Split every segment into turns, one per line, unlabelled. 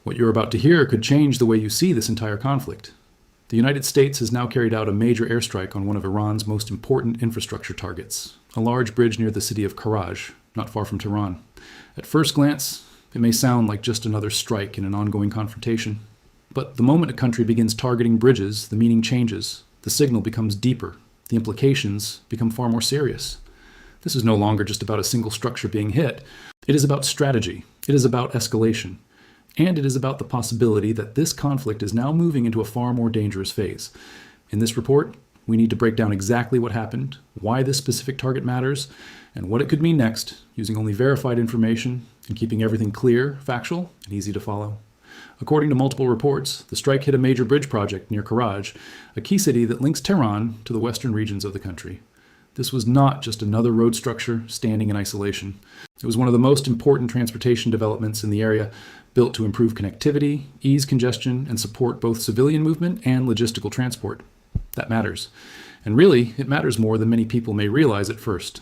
What you're about to hear could change the way you see this entire conflict. The United States has now carried out a major airstrike on one of Iran's most important infrastructure targets, a large bridge near the city of Karaj, not far from Tehran. At first glance, it may sound like just another strike in an ongoing confrontation. But the moment a country begins targeting bridges, the meaning changes. The signal becomes deeper. The implications become far more serious. This is no longer just about a single structure being hit. It is about strategy. It is about escalation. And it is about the possibility that this conflict is now moving into a far more dangerous phase. In this report, we need to break down exactly what happened, why this specific target matters, and what it could mean next, using only verified information and keeping everything clear, factual, and easy to follow. According to multiple reports, the strike hit a major bridge project near Karaj, a key city that links Tehran to the western regions of the country. This was not just another road structure standing in isolation. It was one of the most important transportation developments in the area, built to improve connectivity, ease congestion, and support both civilian movement and logistical transport. That matters. And really, it matters more than many people may realize at first.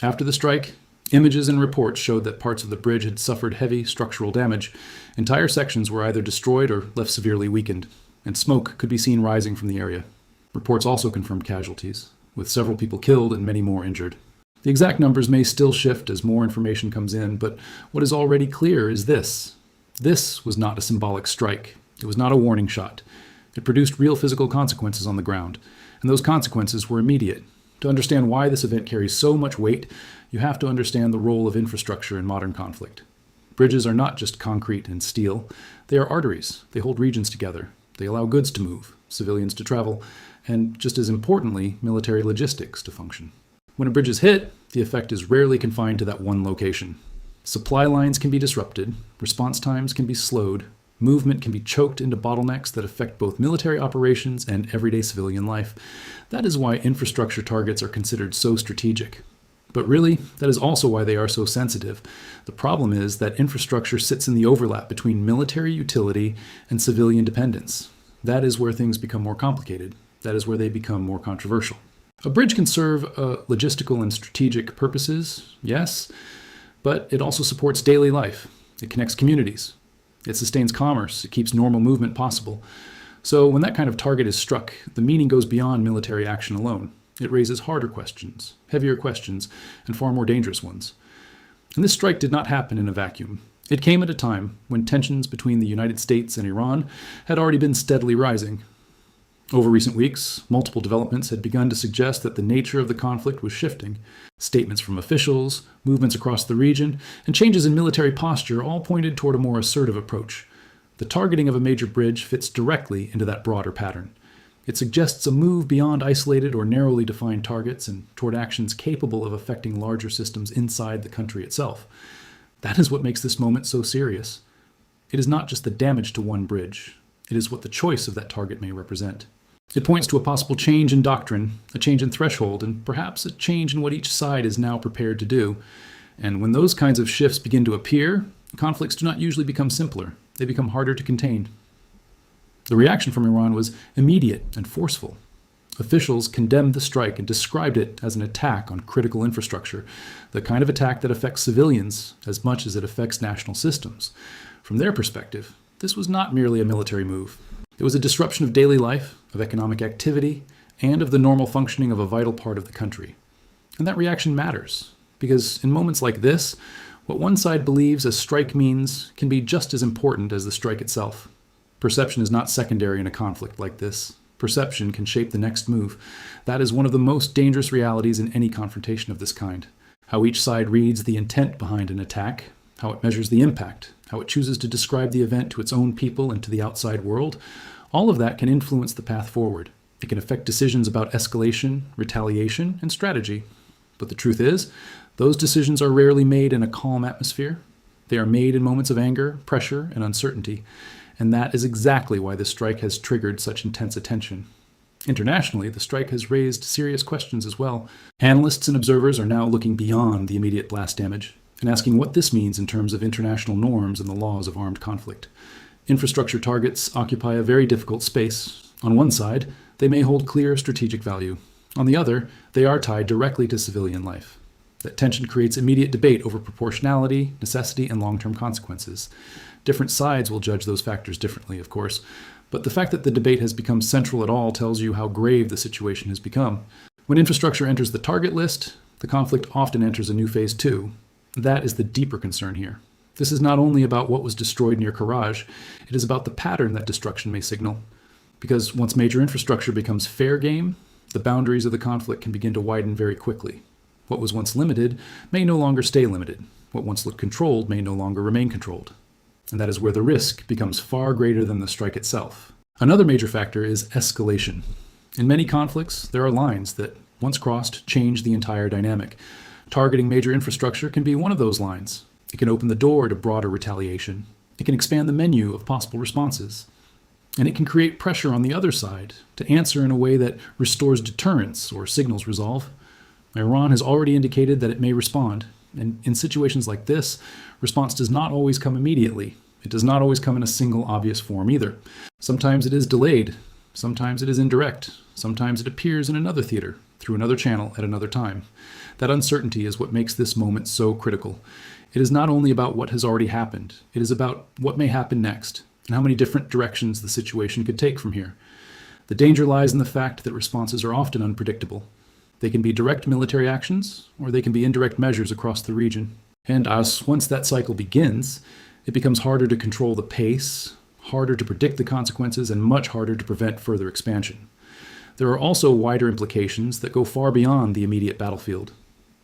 After the strike, images and reports showed that parts of the bridge had suffered heavy structural damage. Entire sections were either destroyed or left severely weakened, and smoke could be seen rising from the area. Reports also confirmed casualties, with several people killed and many more injured. The exact numbers may still shift as more information comes in, but what is already clear is this. This was not a symbolic strike. It was not a warning shot. It produced real physical consequences on the ground, and those consequences were immediate. To understand why this event carries so much weight, you have to understand the role of infrastructure in modern conflict. Bridges are not just concrete and steel. They are arteries. They hold regions together. They allow goods to move, civilians to travel, and just as importantly, military logistics to function. When a bridge is hit, the effect is rarely confined to that one location. Supply lines can be disrupted, response times can be slowed, movement can be choked into bottlenecks that affect both military operations and everyday civilian life. That is why infrastructure targets are considered so strategic. But really, that is also why they are so sensitive. The problem is that infrastructure sits in the overlap between military utility and civilian dependence. That is where things become more complicated. That is where they become more controversial. A bridge can serve logistical and strategic purposes, yes, but it also supports daily life. It connects communities. It sustains commerce. It keeps normal movement possible. So when that kind of target is struck, the meaning goes beyond military action alone. It raises harder questions, heavier questions, and far more dangerous ones. And this strike did not happen in a vacuum. It came at a time when tensions between the United States and Iran had already been steadily rising. Over recent weeks, multiple developments had begun to suggest that the nature of the conflict was shifting. Statements from officials, movements across the region, and changes in military posture all pointed toward a more assertive approach. The targeting of a major bridge fits directly into that broader pattern. It suggests a move beyond isolated or narrowly defined targets and toward actions capable of affecting larger systems inside the country itself. That is what makes this moment so serious. It is not just the damage to one bridge. It is what the choice of that target may represent. It points to a possible change in doctrine, a change in threshold, and perhaps a change in what each side is now prepared to do. And when those kinds of shifts begin to appear, conflicts do not usually become simpler. They become harder to contain. The reaction from Iran was immediate and forceful. Officials condemned the strike and described it as an attack on critical infrastructure, the kind of attack that affects civilians as much as it affects national systems. From their perspective, this was not merely a military move. It was a disruption of daily life, of economic activity, and of the normal functioning of a vital part of the country. And that reaction matters, because in moments like this, what one side believes a strike means can be just as important as the strike itself. Perception is not secondary in a conflict like this. Perception can shape the next move. That is one of the most dangerous realities in any confrontation of this kind. How each side reads the intent behind an attack, how it measures the impact, how it chooses to describe the event to its own people and to the outside world, all of that can influence the path forward. It can affect decisions about escalation, retaliation, and strategy. But the truth is, those decisions are rarely made in a calm atmosphere. They are made in moments of anger, pressure, and uncertainty. And that is exactly why this strike has triggered such intense attention. Internationally, the strike has raised serious questions as well. Analysts and observers are now looking beyond the immediate blast damage and asking what this means in terms of international norms and the laws of armed conflict. Infrastructure targets occupy a very difficult space. On one side, they may hold clear strategic value. On the other, they are tied directly to civilian life. That tension creates immediate debate over proportionality, necessity, and long-term consequences. Different sides will judge those factors differently, of course, but the fact that the debate has become central at all tells you how grave the situation has become. When infrastructure enters the target list, the conflict often enters a new phase too. That is the deeper concern here. This is not only about what was destroyed near Karaj, it is about the pattern that destruction may signal. Because once major infrastructure becomes fair game, the boundaries of the conflict can begin to widen very quickly. What was once limited may no longer stay limited. What once looked controlled may no longer remain controlled. And that is where the risk becomes far greater than the strike itself. Another major factor is escalation. In many conflicts, there are lines that, once crossed, change the entire dynamic. Targeting major infrastructure can be one of those lines. It can open the door to broader retaliation. It can expand the menu of possible responses. And it can create pressure on the other side to answer in a way that restores deterrence or signals resolve. Iran has already indicated that it may respond, and in situations like this, response does not always come immediately. It does not always come in a single obvious form either. Sometimes it is delayed, sometimes it is indirect, sometimes it appears in another theater, through another channel at another time. That uncertainty is what makes this moment so critical. It is not only about what has already happened, it is about what may happen next, and how many different directions the situation could take from here. The danger lies in the fact that responses are often unpredictable. They can be direct military actions, or they can be indirect measures across the region. And once that cycle begins, it becomes harder to control the pace, harder to predict the consequences, and much harder to prevent further expansion. There are also wider implications that go far beyond the immediate battlefield.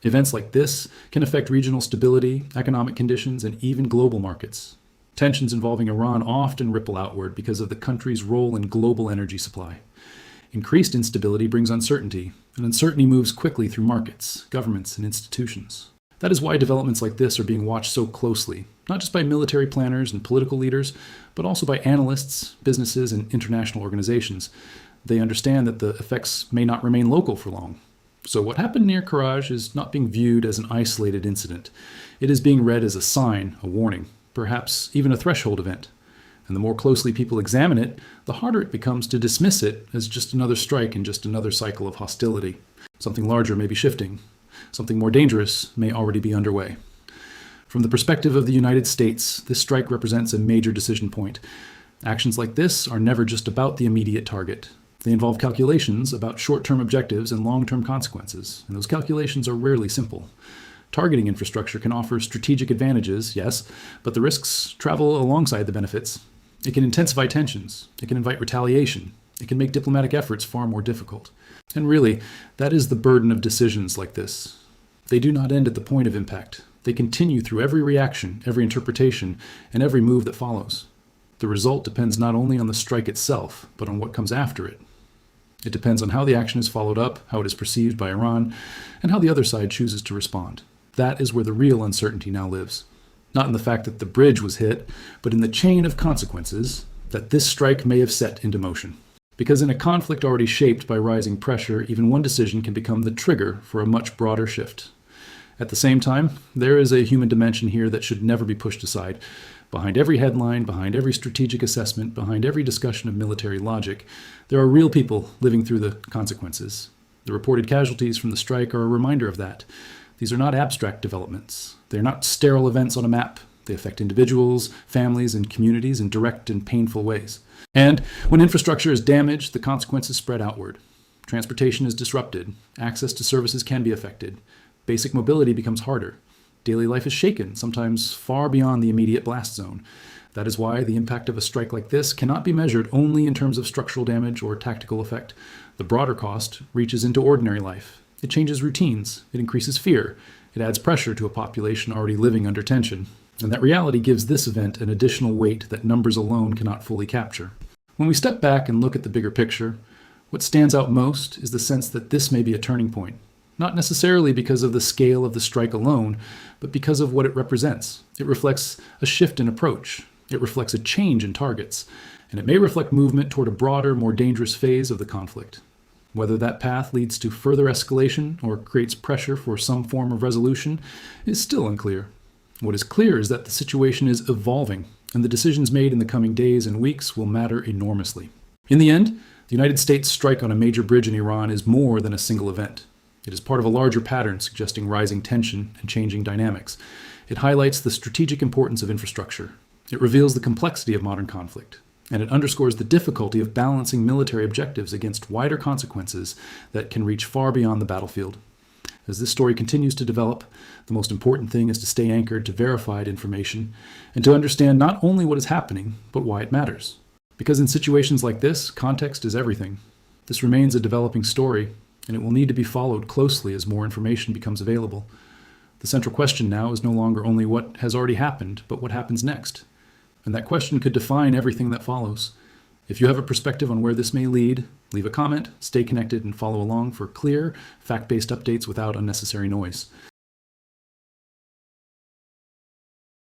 Events like this can affect regional stability, economic conditions, and even global markets. Tensions involving Iran often ripple outward because of the country's role in global energy supply. Increased instability brings uncertainty, and uncertainty moves quickly through markets, governments, and institutions. That is why developments like this are being watched so closely, not just by military planners and political leaders, but also by analysts, businesses, and international organizations. They understand that the effects may not remain local for long. So what happened near Karaj is not being viewed as an isolated incident. It is being read as a sign, a warning, perhaps even a threshold event. And the more closely people examine it, the harder it becomes to dismiss it as just another strike and just another cycle of hostility. Something larger may be shifting. Something more dangerous may already be underway. From the perspective of the United States, this strike represents a major decision point. Actions like this are never just about the immediate target. They involve calculations about short-term objectives and long-term consequences, and those calculations are rarely simple. Targeting infrastructure can offer strategic advantages, yes, but the risks travel alongside the benefits. It can intensify tensions. It can invite retaliation. It can make diplomatic efforts far more difficult. And really, that is the burden of decisions like this. They do not end at the point of impact. They continue through every reaction, every interpretation, and every move that follows. The result depends not only on the strike itself, but on what comes after it. It depends on how the action is followed up, how it is perceived by Iran, and how the other side chooses to respond. That is where the real uncertainty now lives. Not in the fact that the bridge was hit, but in the chain of consequences that this strike may have set into motion. Because in a conflict already shaped by rising pressure, even one decision can become the trigger for a much broader shift. At the same time, there is a human dimension here that should never be pushed aside. Behind every headline, behind every strategic assessment, behind every discussion of military logic, there are real people living through the consequences. The reported casualties from the strike are a reminder of that. These are not abstract developments. They are not sterile events on a map. They affect individuals, families, and communities in direct and painful ways. And when infrastructure is damaged, the consequences spread outward. Transportation is disrupted. Access to services can be affected. Basic mobility becomes harder. Daily life is shaken, sometimes far beyond the immediate blast zone. That is why the impact of a strike like this cannot be measured only in terms of structural damage or tactical effect. The broader cost reaches into ordinary life. It changes routines. It increases fear. It adds pressure to a population already living under tension. And that reality gives this event an additional weight that numbers alone cannot fully capture. When we step back and look at the bigger picture, what stands out most is the sense that this may be a turning point. Not necessarily because of the scale of the strike alone, but because of what it represents. It reflects a shift in approach. It reflects a change in targets. And it may reflect movement toward a broader, more dangerous phase of the conflict. Whether that path leads to further escalation or creates pressure for some form of resolution is still unclear. What is clear is that the situation is evolving, and the decisions made in the coming days and weeks will matter enormously. In the end, the United States' strike on a major bridge in Iran is more than a single event. It is part of a larger pattern suggesting rising tension and changing dynamics. It highlights the strategic importance of infrastructure. It reveals the complexity of modern conflict, and it underscores the difficulty of balancing military objectives against wider consequences that can reach far beyond the battlefield. As this story continues to develop, the most important thing is to stay anchored to verified information and to understand not only what is happening, but why it matters. Because in situations like this, context is everything. This remains a developing story, and it will need to be followed closely as more information becomes available. The central question now is no longer only what has already happened, but what happens next. And that question could define everything that follows. If you have a perspective on where this may lead, leave a comment, stay connected, and follow along for clear, fact-based updates without unnecessary noise.